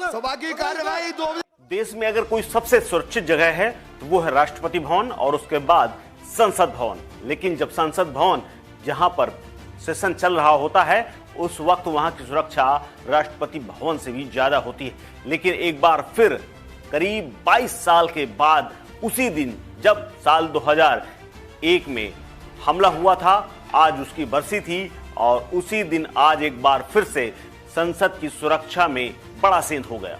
सभा की कार्यवाही देश में अगर कोई सबसे सुरक्षित जगह है तो वो है राष्ट्रपति भवन और उसके बाद संसद भवन। लेकिन जब संसद भवन जहां पर सेशन चल रहा होता है उस वक्त वहां की सुरक्षा राष्ट्रपति भवन से भी ज्यादा होती है। लेकिन एक बार फिर करीब 22 साल के बाद उसी दिन जब साल 2001 में हमला हुआ था, आज उसकी बरसी थी और उसी दिन आज एक बार फिर से संसद की सुरक्षा में बड़ा सेंध हो गया।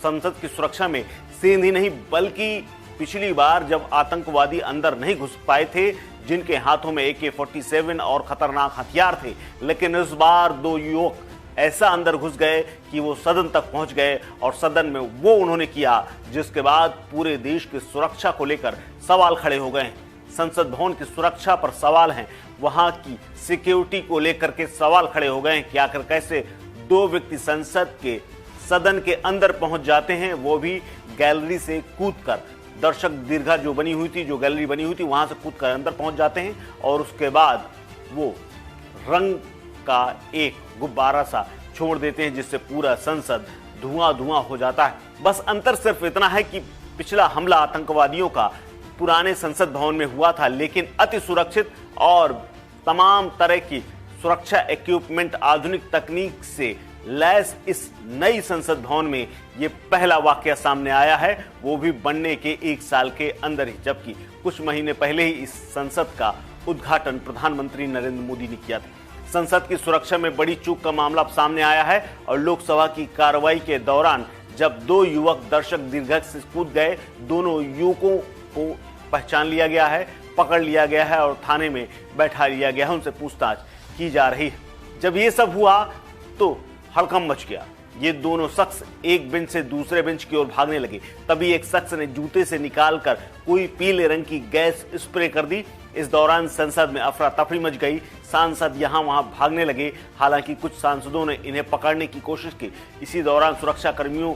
संसद की सुरक्षा में सेंध ही नहीं बल्कि पिछली बार जब आतंकवादी अंदर नहीं घुस पाए थे, जिनके हाथों में AK-47 और खतरनाक हथियार थे, लेकिन इस बार दो युवक ऐसा अंदर घुस गए कि वो सदन तक पहुंच गए और सदन में वो उन्होंने किया जिसके बाद पूरे देश की सुरक्षा को लेकर सवाल खड़े हो गए हैं। संसद भवन की सुरक्षा पर सवाल हैं, वहां की सिक्योरिटी को लेकर के सवाल खड़े हो गए हैं कि आखिर कैसे दो व्यक्ति संसद के सदन के अंदर पहुंच जाते हैं, वो भी गैलरी से कूदकर। दर्शक दीर्घा जो बनी हुई थी, जो गैलरी बनी हुई थी, वहां से कूदकर अंदर पहुंच जाते हैं और उसके बाद वो रंग का एक गुब्बारा सा छोड़ देते हैं जिससे पूरा संसद धुआं धुआं हो जाता है। बस अंतर सिर्फ इतना है कि पिछला हमला आतंकवादियों का पुराने संसद भवन में हुआ था, लेकिन अति सुरक्षित और तमाम तरह की सुरक्षा इक्विपमेंट आधुनिक तकनीक से लैस इस नई संसद भवन में ये पहला वाकया सामने आया है, वो भी बनने के 1 साल के अंदर ही, जबकि कुछ महीने पहले ही इस संसद का उद्घाटन प्रधानमंत्री नरेंद्र मोदी ने किया था। संसद की सुरक्षा में बड़ी चूक का मामला सामने आया है और लोकसभा की कार्रवाई के दौरान जब दो युवक दर्शक दीर्घा से कूद गए, दोनों युवकों को पहचान लिया गया है, पकड़ लिया गया है और थाने में बैठा लिया गया है, उनसे पूछताछ की जा रही है। जब ये सब हुआ तो हड़कंप मच गया। ये दोनों शख्स एक बेंच से दूसरे बेंच की ओर भागने लगे। तभी एक शख्स ने जूते से निकालकर कोई पीले रंग की गैस स्प्रे कर दी। इस दौरान संसद में अफरा तफरी मच गई। सांसद यहां वहां भागने लगे। हालांकि कुछ सांसदों ने इन्हें पकड़ने की कोशिश की। इसी दौरान सुरक्षा कर्मियों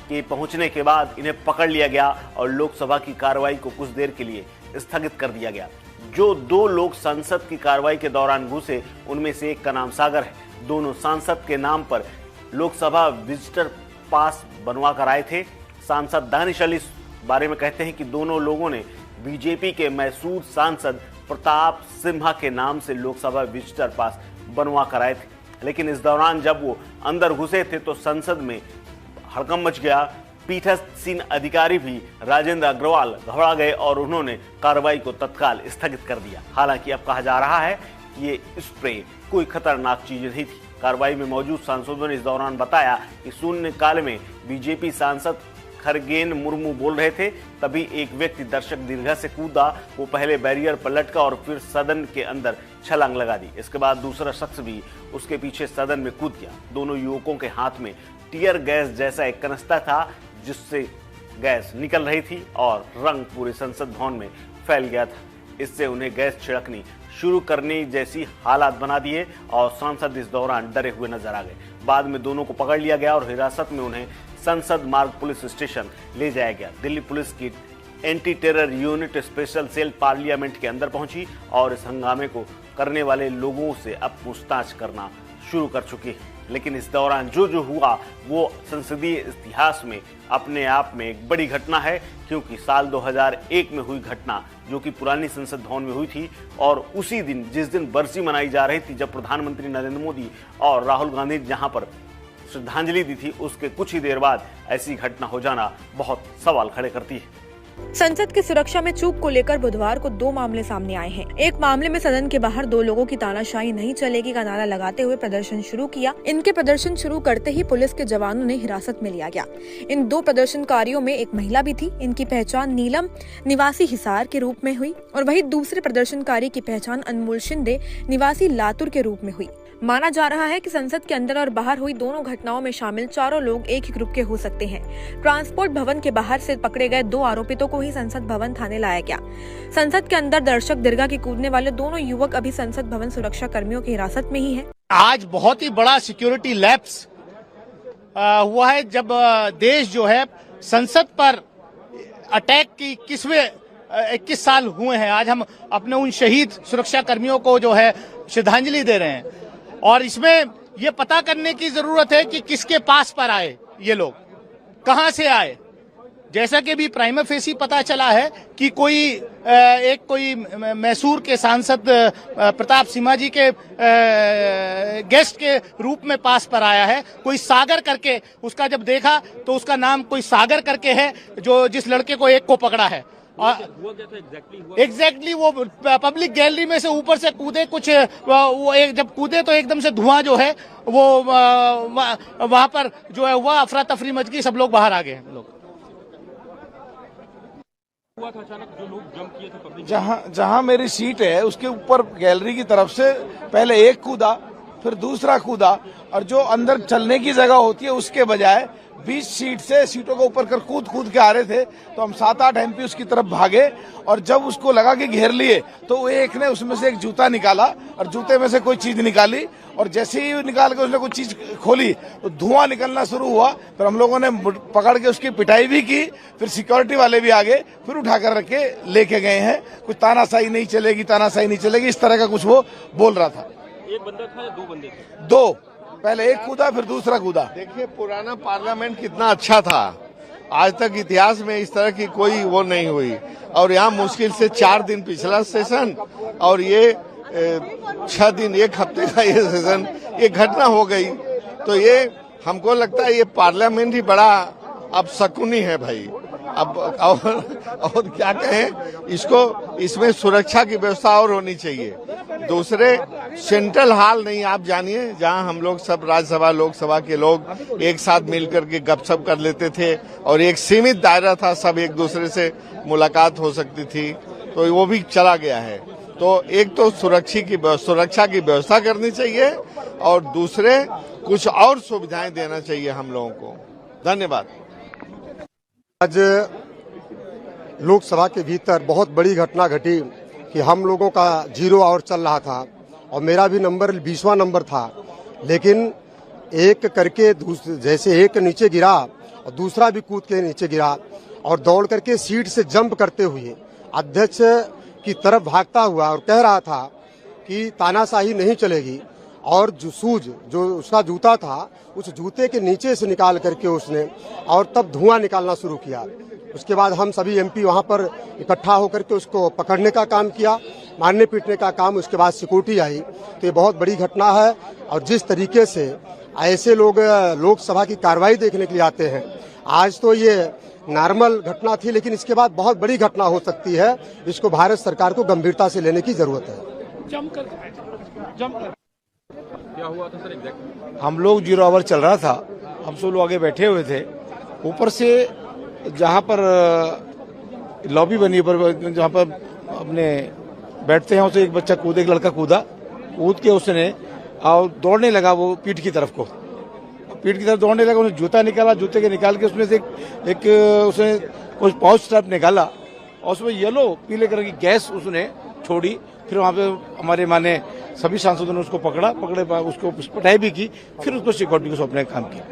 के पहुंचने के बाद इन्हें पकड़ लिया गया और लोकसभा की कार्रवाई को कुछ देर के लिए स्थगित कर दिया गया। जो दो लोग संसद की कार्रवाई के दौरान घुसे उनमें से एक का नाम सागर है। दोनों सांसद के नाम पर लोकसभा विजिटर पास बनवा कर आए थे। सांसद दानिश अली इस बारे में कहते हैं कि दोनों लोगों ने बीजेपी के मैसूर सांसद प्रताप सिम्हा के नाम से लोकसभा विजिटर पास बनवा कर आए थे। लेकिन इस दौरान जब वो अंदर घुसे थे तो संसद में हड़कंप मच गया। पीठासीन अधिकारी भी राजेंद्र अग्रवाल घबरा गए और उन्होंने कार्रवाई को तत्काल स्थगित कर दिया। हालांकि अब कहा जा रहा है कि ये स्प्रे कोई खतरनाक चीज नहीं थी। कार्रवाई में मौजूद सांसदों ने इस दौरान बताया कि शून्यकाल में बीजेपी सांसद खरगेन मुर्मू बोल रहे थे, तभी एक व्यक्ति दर्शक दीर्घा से कूदा। वो पहले बैरियर पर लटका और फिर सदन के अंदर छलांग लगा दी। इसके बाद दूसरा शख्स भी उसके पीछे सदन में कूद गया। दोनों युवकों के हाथ में टीयर गैस जैसा एक कनस्ता था जिससे गैस निकल रही थी और रंग पूरे संसद भवन में फैल गया था। इससे उन्हें गैस छिड़कनी शुरू करने जैसी हालात बना दिए और सांसद इस दौरान डरे हुए नजर आ गए। बाद में दोनों को पकड़ लिया गया और हिरासत में उन्हें संसद मार्ग पुलिस स्टेशन ले जाया गया। दिल्ली पुलिस की anti terror unit special cell parliament के अंदर पहुंची और इस हंगामे को करने वाले लोगों से अब पूछताछ करना शुरू कर चुकी है। लेकिन इस दौरान जो हुआ वो संसदीय इतिहास में अपने आप में एक बड़ी घटना है, क्योंकि साल 2001 में हुई घटना जो कि पुरानी संसद भवन में हुई थी और उसी दिन जिस दिन बरसी मनाई जा रही थी, जब प्रधानमंत्री नरेंद्र मोदी और राहुल गांधी जहां पर श्रद्धांजलि दी थी, उसके कुछ ही देर बाद ऐसी घटना हो जाना बहुत सवाल खड़े करती है। संसद की सुरक्षा में चूक को लेकर बुधवार को 2 मामले सामने आए हैं। एक मामले में सदन के बाहर 2 लोगों की तानाशाही नहीं चलेगी का नारा लगाते हुए प्रदर्शन शुरू किया। इनके प्रदर्शन शुरू करते ही पुलिस के जवानों ने हिरासत में लिया गया। इन 2 प्रदर्शनकारियों में एक महिला भी थी। इनकी पहचान नीलम निवासी हिसार के रूप में हुई और वहीं दूसरे प्रदर्शनकारी की पहचान अनमोल शिंदे निवासी लातूर के रूप में हुई। माना जा रहा है कि संसद के अंदर और बाहर हुई दोनों घटनाओं में शामिल 4 लोग एक ही ग्रुप के हो सकते हैं। ट्रांसपोर्ट भवन के बाहर से पकड़े गए 2 आरोपितों को ही संसद भवन थाने लाया गया। संसद के अंदर दर्शक दीर्घा के कूदने वाले दोनों युवक अभी संसद भवन सुरक्षा कर्मियों की हिरासत में ही है। आज बहुत ही बड़ा सिक्योरिटी लैप्स हुआ है, जब देश जो है संसद पर अटैक की 21 साल हुए हैं। आज हम अपने उन शहीद सुरक्षा कर्मियों को जो है श्रद्धांजलि दे रहे हैं और इसमें ये पता करने की जरूरत है कि किसके पास पर आए ये लोग, कहां से आए। जैसा कि भी प्राइमा फेसी पता चला है कि कोई मैसूर के सांसद प्रताप सिम्हा जी के गेस्ट के रूप में पास पर आया है। कोई सागर करके, उसका जब देखा तो उसका नाम कोई सागर करके है, जो जिस लड़के को एक को पकड़ा है। एग्जैक्टली वो पब्लिक गैलरी में से ऊपर से कूदे, कुछ वो जब कूदे तो एकदम से धुआं जो है वो वहां पर जो है हुआ, अफरा तफरी मच गई, सब लोग बाहर आ गए। लोग जहां मेरी सीट है उसके ऊपर गैलरी की तरफ से पहले एक कूदा, फिर दूसरा कूदा, और जो अंदर चलने की जगह होती है उसके बजाय 20 सीट से सीटों को ऊपर कर कूद के आ रहे थे। तो हम 7-8 एमपी उसकी तरफ भागे, और जब उसको लगा कि घेर लिए तो वो एक ने उसमें से एक जूता निकाला और जूते में से कोई चीज निकाली, और जैसे ही निकाल के उसने कोई चीज खोली तो धुआं निकलना शुरू हुआ। फिर हम लोगों ने पकड़ के उसकी पिटाई भी की, फिर सिक्योरिटी वाले भी आ गए, फिर उठाकर रख के लेके गए हैं। कुछ तानाशाही नहीं चलेगी, तानाशाही नहीं चलेगी, इस तरह का कुछ वो बोल रहा था। एक बंदा था या 2 बंदे थे? 2, पहले एक कूदा फिर दूसरा कूदा। देखिए पुराना पार्लियामेंट कितना अच्छा था, आज तक इतिहास में इस तरह की कोई वो नहीं हुई। और यहाँ मुश्किल से 4 दिन पिछला सेशन और ये 6 दिन, 1 हफ्ते का ये सेशन, ये घटना हो गई। तो ये हमको लगता है ये पार्लियामेंट ही बड़ा अब शकुनी है भाई। अब और क्या कहें इसको, इसमें सुरक्षा की व्यवस्था और होनी चाहिए। दूसरे सेंट्रल हॉल नहीं, आप जानिए, जहां हम लोग सब राज्यसभा लोकसभा के लोग एक साथ मिलकर के गपशप कर लेते थे और एक सीमित दायरा था, सब एक दूसरे से मुलाकात हो सकती थी, तो वो भी चला गया है। तो एक तो सुरक्षा की व्यवस्था करनी चाहिए और दूसरे कुछ और सुविधाएं देना चाहिए हम लोगों को। धन्यवाद। आज लोकसभा के भीतर बहुत बड़ी घटना घटी कि हम लोगों का 0 आवर चल रहा था और मेरा भी नंबर 20वां नंबर था, लेकिन एक करके जैसे एक नीचे गिरा और दूसरा भी कूद के नीचे गिरा और दौड़ करके सीट से जंप करते हुए अध्यक्ष की तरफ भागता हुआ और कह रहा था कि तानाशाही नहीं चलेगी। और जो उसका जूता था उस जूते के नीचे से निकाल करके उसने और तब धुआं निकालना शुरू किया। उसके बाद हम सभी एमपी वहां पर इकट्ठा होकर के उसको पकड़ने का काम किया, मारने पीटने का काम। उसके बाद सिक्योरिटी आई। तो ये बहुत बड़ी घटना है। और जिस तरीके से ऐसे लोग लोकसभा की कार्रवाई देखने के लिए आते हैं, आज तो ये नॉर्मल घटना थी, लेकिन इसके बाद बहुत बड़ी घटना हो सकती है। इसको भारत सरकार को गंभीरता से लेने की जरूरत है। क्या हुआ था सर एग्जैक्ट? हम लोग 0 आवर चल रहा था, हम सब लोग आगे बैठे हुए थे। ऊपर से जहाँ पर लॉबी बनी पर जहाँ पर अपने बैठते हैं उसे एक बच्चा कूदे, एक लड़का कूद के उसने और दौड़ने लगा वो पीठ की तरफ दौड़ने लगा। उसने जूता निकाला, जूते के निकाल के उसमें से एक उसने कुछ पाउच टाइप निकाला और उसमें येलो पीले कलर की गैस उसने छोड़ी। फिर वहाँ पे हमारे माने सभी सांसदों ने उसको पकड़े, उसको पिटाई भी की, फिर उसको सिक्योरिटी को सौंपने का काम किया।